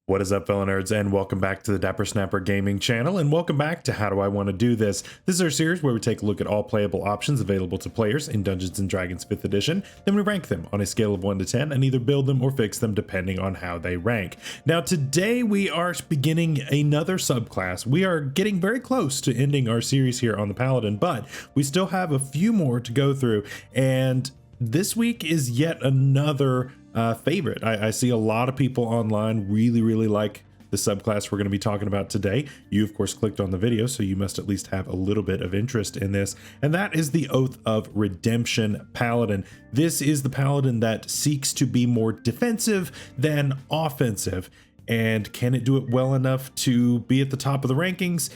What is up, fellow nerds, and welcome back to the Dapper Snapper Gaming channel, and welcome back to How Do I Want to Do This? This is our series where we take a look at all playable options available to players in Dungeons & Dragons 5th edition, then we rank them on a scale of 1 to 10 and either build them or fix them depending on how they rank. Now today we are beginning another subclass. We are getting very close to ending our series here on the Paladin, but we still have a few more to go through, and this week is yet another favorite. I see a lot of people online really like the subclass we're going to be talking about today. You of course clicked on the video, so you must at least have a little bit of interest in this, and that is the Oath of Redemption Paladin. This is the Paladin that seeks to be more defensive than offensive, and can it do it well enough to be at the top of the rankings?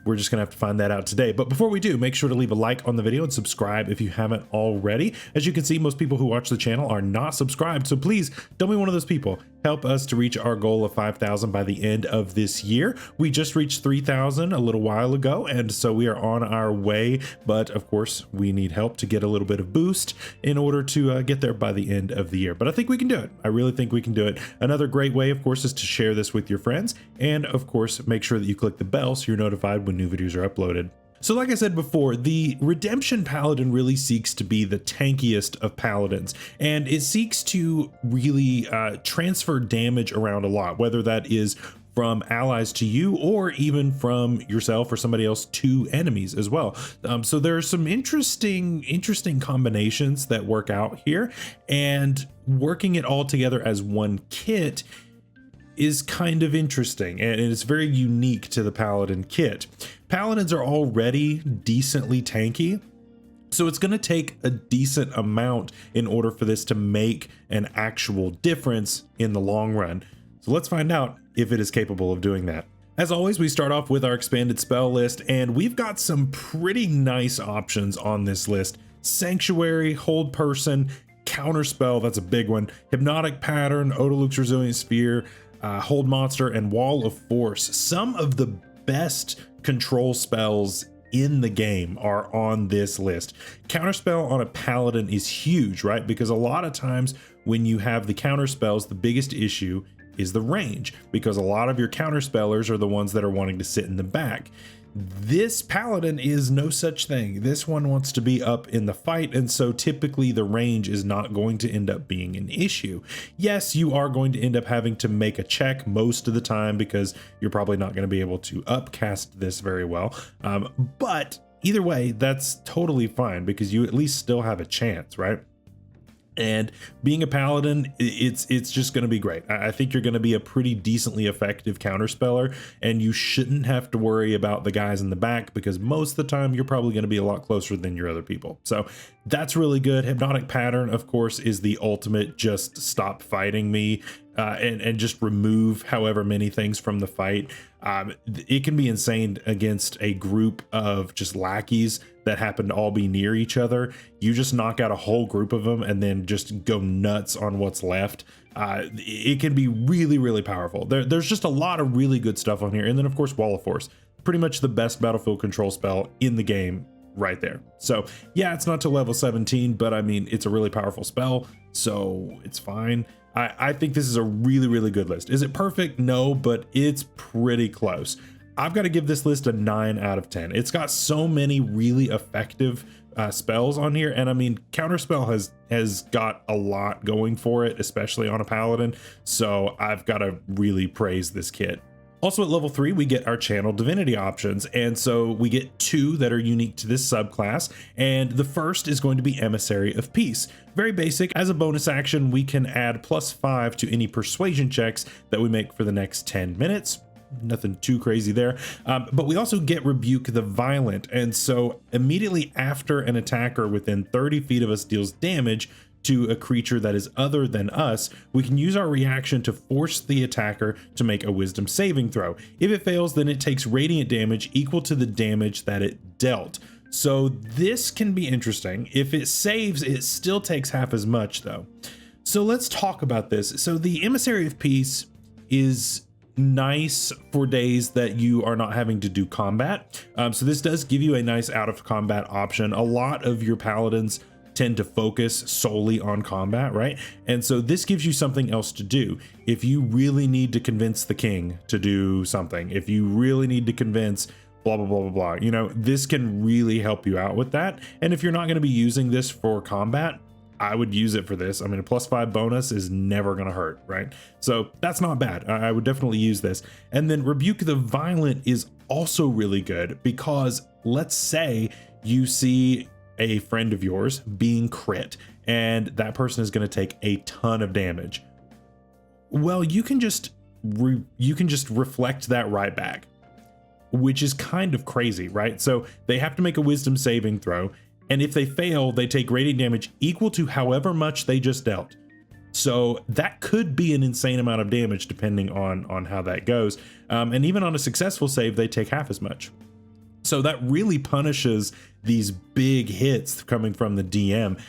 We're just gonna have to find that out today. But before we do, make sure to leave a like on the video and subscribe if you haven't already. As you can see, most people who watch the channel are not subscribed, so please don't be one of those people. Help us to reach our goal of 5,000 by the end of this year. We just reached 3,000 a little while ago, and so we are on our way. But of course, we need help to get a little bit of boost in order to get there by the end of the year. But I think we can do it. I really think we can do it. Another great way, of course, is to share this with your friends. And of course, make sure that you click the bell so you're notified when new videos are uploaded. So like I said before, the Redemption Paladin really seeks to be the tankiest of paladins, and it seeks to really transfer damage around a lot, whether that is from allies to you or even from yourself or somebody else to enemies as well. So there are some interesting combinations that work out here, and working it all together as one kit is kind of interesting, and it's very unique to the Paladin kit. Paladins are already decently tanky, so it's going to take a decent amount in order for this to make an actual difference in the long run. So let's find out if it is capable of doing that. As always, we start off with our expanded spell list, and we've got some pretty nice options on this list. Sanctuary, Hold Person, Counterspell, that's a big one, Hypnotic Pattern, Odaluk's Resilient Sphere, Hold Monster, and Wall of Force. Some of the best control spells in the game are on this list. Counterspell on a Paladin is huge, right? Because a lot of times when you have the counterspells, the biggest issue is the range, because a lot of your counterspellers are the ones that are wanting to sit in the back. This Paladin is no such thing. This one wants to be up in the fight, and so typically the range is not going to end up being an issue. Yes, you are going to end up having to make a check most of the time because you're probably not going to be able to upcast this very well, but either way, that's totally fine because you at least still have a chance, right? And being a Paladin, it's just going to be great. I think you're going to be a pretty decently effective counterspeller, and you shouldn't have to worry about the guys in the back because most of the time you're probably going to be a lot closer than your other people. So that's really good. Hypnotic Pattern, of course, is the ultimate just stop fighting me and just remove however many things from the fight. It can be insane against a group of just lackeys that happen to all be near each other. You just knock out a whole group of them and then just go nuts on what's left. It can be really powerful. There's just a lot of really good stuff on here. And then of course, Wall of Force, pretty much the best battlefield control spell in the game right there. So yeah, it's not to level 17, but I mean, it's a really powerful spell, so it's fine. I think this is a really good list. Is it perfect? No, but it's pretty close. I've got to give this list a 9 out of 10. It's got so many really effective spells on here, and I mean, Counterspell has got a lot going for it, especially on a Paladin, so I've got to really praise this kit. Also at level 3, we get our Channel Divinity options, and so we get 2 that are unique to this subclass, and the first is going to be Emissary of Peace. Very basic. As a bonus action, we can add +5 to any persuasion checks that we make for the next 10 minutes. Nothing too crazy there, but we also get Rebuke the Violent, and so immediately after an attacker within 30 feet of us deals damage to a creature that is other than us, we can use our reaction to force the attacker to make a wisdom saving throw. If it fails, then it takes radiant damage equal to the damage that it dealt. So this can be interesting. If it saves, it still takes half as much though. So let's talk about this. So the Emissary of Peace is nice for days that you are not having to do combat. So this does give you a nice out of combat option. A lot of your paladins tend to focus solely on combat, right? And so this gives you something else to do. If you really need to convince the king to do something, if you really need to convince blah, blah, blah, blah, blah, you know, this can really help you out with that. And if you're not going to be using this for combat, I would use it for this. I mean, a +5 bonus is never going to hurt, right? So that's not bad. I would definitely use this. And then Rebuke the Violent is also really good because let's say you see a friend of yours being crit and that person is going to take a ton of damage. Well, you can just reflect that right back, which is kind of crazy, right? So they have to make a wisdom saving throw. And if they fail, they take radiant damage equal to however much they just dealt. So that could be an insane amount of damage depending on how that goes. And even on a successful save, they take half as much. So that really punishes these big hits coming from the DM,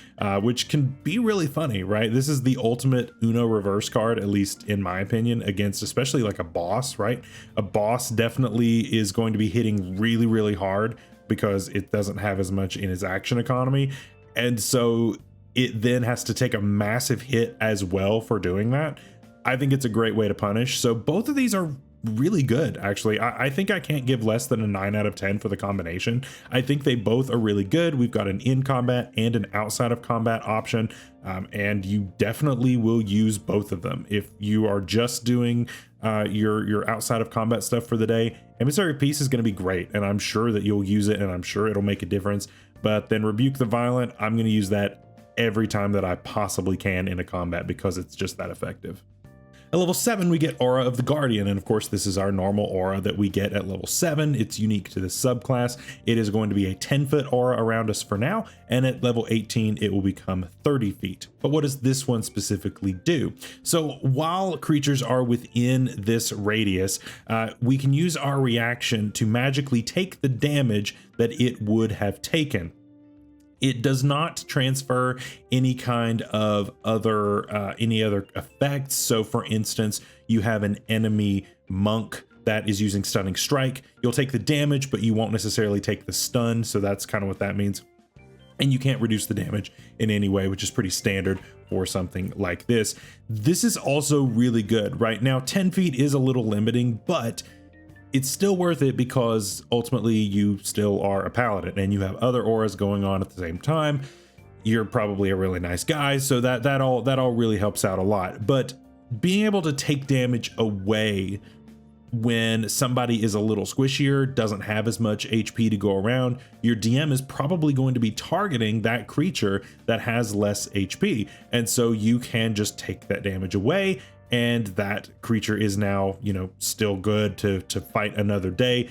which can be really funny, right? This is the ultimate Uno reverse card, at least in my opinion, against especially like a boss, right? A boss definitely is going to be hitting really, really hard because it doesn't have as much in its action economy. And so it then has to take a massive hit as well for doing that. I think it's a great way to punish. So both of these are really good, actually. I think I can't give less than a 9 out of 10 for the combination. I think they both are really good. We've got an in combat and an outside of combat option, and you definitely will use both of them. If you are just doing your outside of combat stuff for the day, Emissary Peace is going to be great, and I'm sure that you'll use it, and I'm sure it'll make a difference. But then Rebuke the Violent, I'm going to use that every time that I possibly can in a combat because it's just that effective. At level 7, we get Aura of the Guardian, and of course this is our normal aura that we get at level 7. It's unique to this subclass. It is going to be a 10-foot aura around us for now, and at level 18 it will become 30 feet. But what does this one specifically do? So while creatures are within this radius, we can use our reaction to magically take the damage that it would have taken. It does not transfer any kind of any other effects. So for instance, you have an enemy monk that is using Stunning Strike. You'll take the damage, but you won't necessarily take the stun. So that's kind of what that means. And you can't reduce the damage in any way, which is pretty standard for something like this. This is also really good. Right now, 10 feet is a little limiting, but it's still worth it because ultimately you still are a paladin and you have other auras going on at the same time. You're probably a really nice guy, so that all really helps out a lot. But being able to take damage away when somebody is a little squishier, doesn't have as much HP to go around, your DM is probably going to be targeting that creature that has less HP. And so you can just take that damage away, and that creature is now, you know, still good to fight another day,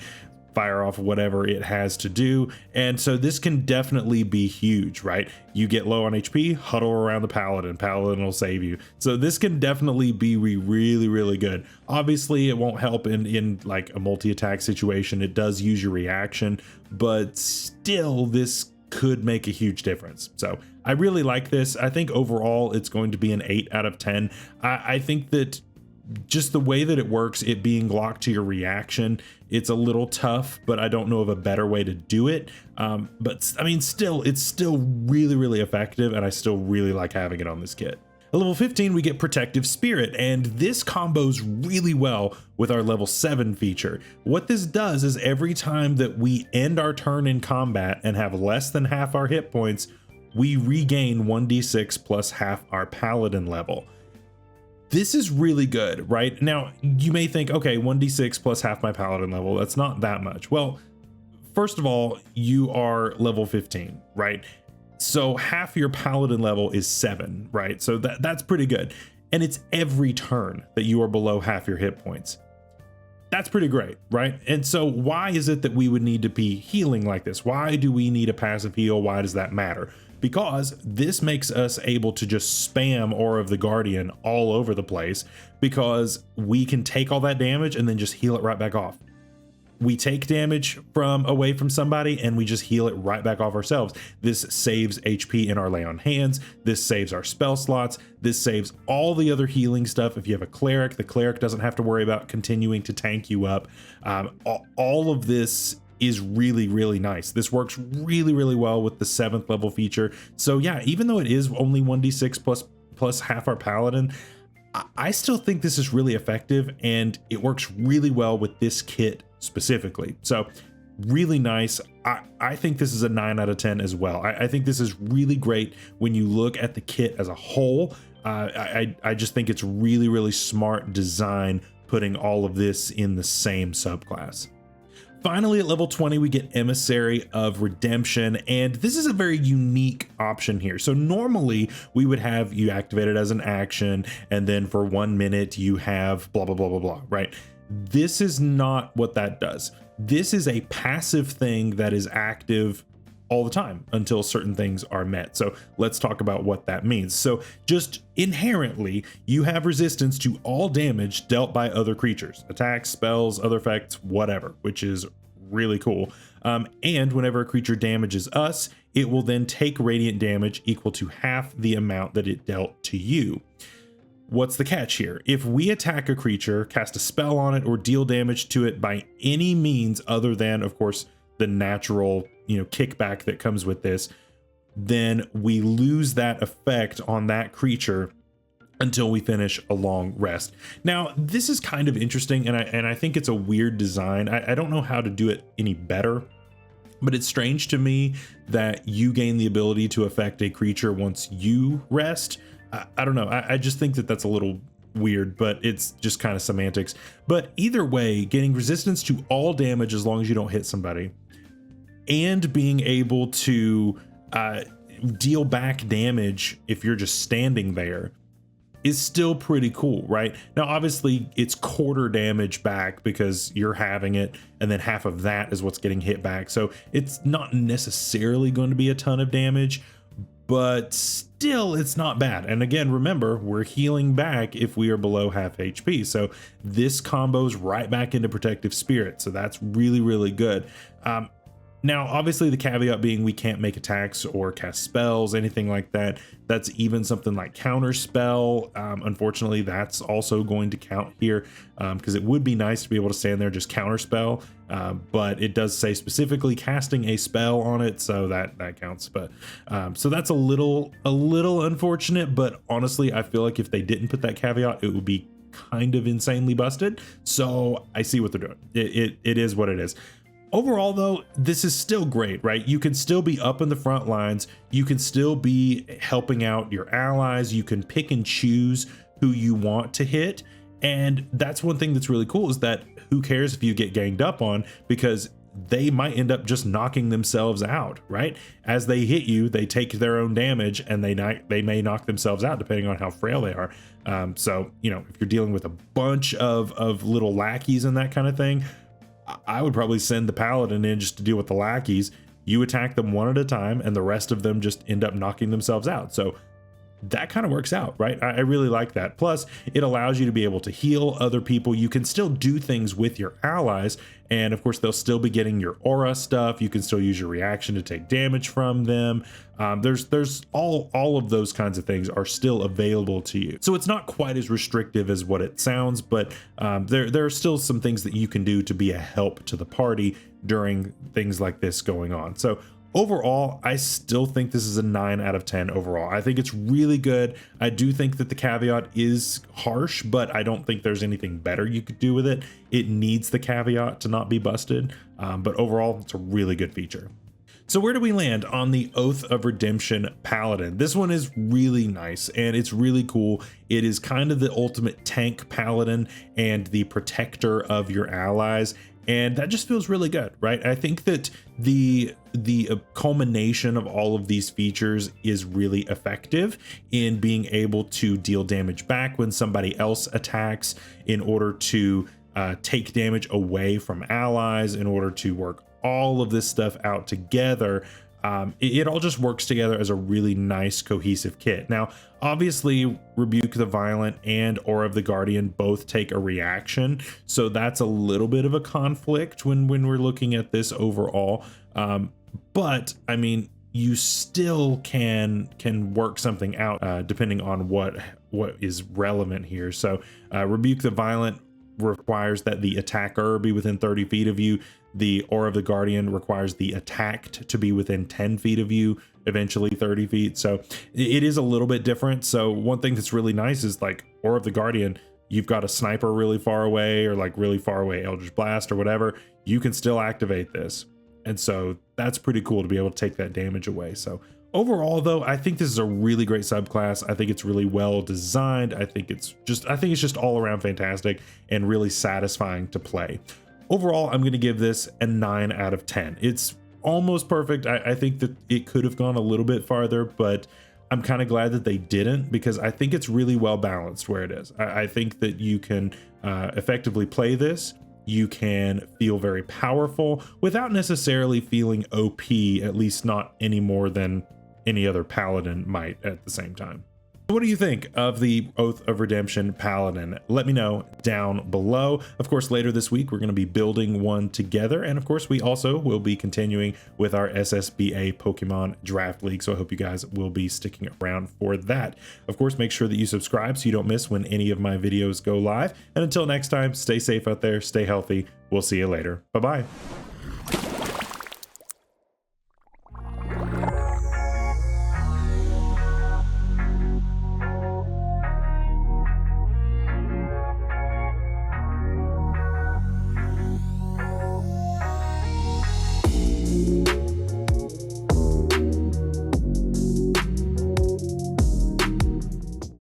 fire off whatever it has to do. And so this can definitely be huge, right? You get low on HP, huddle around the paladin will save you. So this can definitely be really, really good. Obviously it won't help in like a multi-attack situation. It does use your reaction, but still this could make a huge difference. So I really like this. I think overall it's going to be an 8 out of 10. I think that just the way that it works, it being locked to your reaction, it's a little tough, but I don't know of a better way to do it. But I mean, it's still really, really effective, and I still really like having it on this kit. At level 15, we get Protective Spirit, and this combos really well with our level 7 feature. What this does is every time that we end our turn in combat and have less than half our hit points, we regain 1d6 plus half our paladin level. This is really good, right? Now, you may think, okay, 1d6 plus half my paladin level, that's not that much. Well, first of all, you are level 15, right? So half your paladin level is 7, right? So that's pretty good. And it's every turn that you are below half your hit points. That's pretty great, right? And so why is it that we would need to be healing like this? Why do we need a passive heal? Why does that matter? Because this makes us able to just spam Aura of the Guardian all over the place, because we can take all that damage and then just heal it right back off. We take damage from away from somebody and we just heal it right back off ourselves. This saves HP in our lay on hands. This saves our spell slots. This saves all the other healing stuff. If you have a cleric, the cleric doesn't have to worry about continuing to tank you up. All of this is really, really nice. This works really, really well with the 7th level feature. So yeah, even though it is only 1d6 plus half our paladin, I still think this is really effective, and it works really well with this kit specifically. So really nice. I think this is a 9 out of 10 as well. I think this is really great when you look at the kit as a whole. I just think it's really, really smart design putting all of this in the same subclass. Finally, at level 20, we get Emissary of Redemption, and this is a very unique option here. So normally we would have you activate it as an action, and then for 1 minute you have blah, blah, blah, blah, blah, right? This is not what that does. This is a passive thing that is active all the time until certain things are met. So let's talk about what that means. So just inherently, you have resistance to all damage dealt by other creatures, attacks, spells, other effects, whatever, which is really cool. And whenever a creature damages us, it will then take radiant damage equal to half the amount that it dealt to you. What's the catch here? If we attack a creature, cast a spell on it, or deal damage to it by any means other than, of course, the natural, kickback that comes with this, then we lose that effect on that creature until we finish a long rest. Now, this is kind of interesting, and I think it's a weird design. I don't know how to do it any better, but it's strange to me that you gain the ability to affect a creature once you rest. I don't know. I just think that that's a little weird, but it's just kind of semantics. But either way, getting resistance to all damage as long as you don't hit somebody, and being able to deal back damage if you're just standing there is still pretty cool, right? Now, obviously, it's quarter damage back because you're having it, and then half of that is what's getting hit back. So it's not necessarily going to be a ton of damage, but still, it's not bad. And again, remember, we're healing back if we are below half HP. So this combos right back into Protective Spirit. So that's really, really good. Now, obviously, the caveat being we can't make attacks or cast spells, anything like that. That's even something like Counter Spell. Unfortunately, that's also going to count here because it would be nice to be able to stand there just Counter Spell, but it does say specifically casting a spell on it, so that counts. But so that's a little unfortunate. But honestly, I feel like if they didn't put that caveat, it would be kind of insanely busted. So I see what they're doing. It is what it is. Overall, though, this is still great, right? You can still be up in the front lines. You can still be helping out your allies. You can pick and choose who you want to hit. And that's one thing that's really cool, is that who cares if you get ganged up on, because they might end up just knocking themselves out, right? As they hit you, they take their own damage, and they may knock themselves out depending on how frail they are. So, if you're dealing with a bunch of little lackeys and that kind of thing, I would probably send the paladin in just to deal with the lackeys. You attack them one at a time, and the rest of them just end up knocking themselves out. So that kind of works out, right? I really like that. Plus, it allows you to be able to heal other people. You can still do things with your allies, and of course, they'll still be getting your aura stuff. You can still use your reaction to take damage from them. There's all of those kinds of things are still available to you. So it's not quite as restrictive as what it sounds, but there are still some things that you can do to be a help to the party during things like this going on. So overall, I still think this is a 9 out of 10 overall. I think it's really good. I do think that the caveat is harsh, but I don't think there's anything better you could do with it. It needs the caveat to not be busted, but overall, it's a really good feature. So where do we land on the Oath of Redemption Paladin? This one is really nice, and it's really cool. It is kind of the ultimate tank paladin and the protector of your allies, and that just feels really good, right? I think that the culmination of all of these features is really effective in being able to deal damage back when somebody else attacks, in order to take damage away from allies, in order to work all of this stuff out together. It all just works together as a really nice cohesive kit. Now, obviously, Rebuke the Violent and Aura of the Guardian both take a reaction, so that's a little bit of a conflict when we're looking at this overall. But I mean, you still can work something out depending on what is relevant here. So Rebuke the Violent requires that the attacker be within 30 feet of you. The Aura of the Guardian requires the attacked to be within 10 feet of you, eventually 30 feet. So it is a little bit different. So one thing that's really nice is like Aura of the Guardian, you've got a sniper really far away, or like really far away Eldritch Blast or whatever, you can still activate this. And so that's pretty cool to be able to take that damage away. So overall though, I think this is a really great subclass. I think it's really well designed. I think it's just all around fantastic and really satisfying to play. Overall, I'm going to give this a 9 out of 10. It's almost perfect. I think that it could have gone a little bit farther, but I'm kind of glad that they didn't, because I think it's really well balanced where it is. I think that you can effectively play this. You can feel very powerful without necessarily feeling OP, at least not any more than any other paladin might at the same time. What do you think of the Oath of Redemption Paladin? Let me know down below. Of course, later this week, we're going to be building one together. And of course, we also will be continuing with our SSBA Pokemon Draft League. So I hope you guys will be sticking around for that. Of course, make sure that you subscribe so you don't miss when any of my videos go live. And until next time, stay safe out there, stay healthy. We'll see you later. Bye-bye.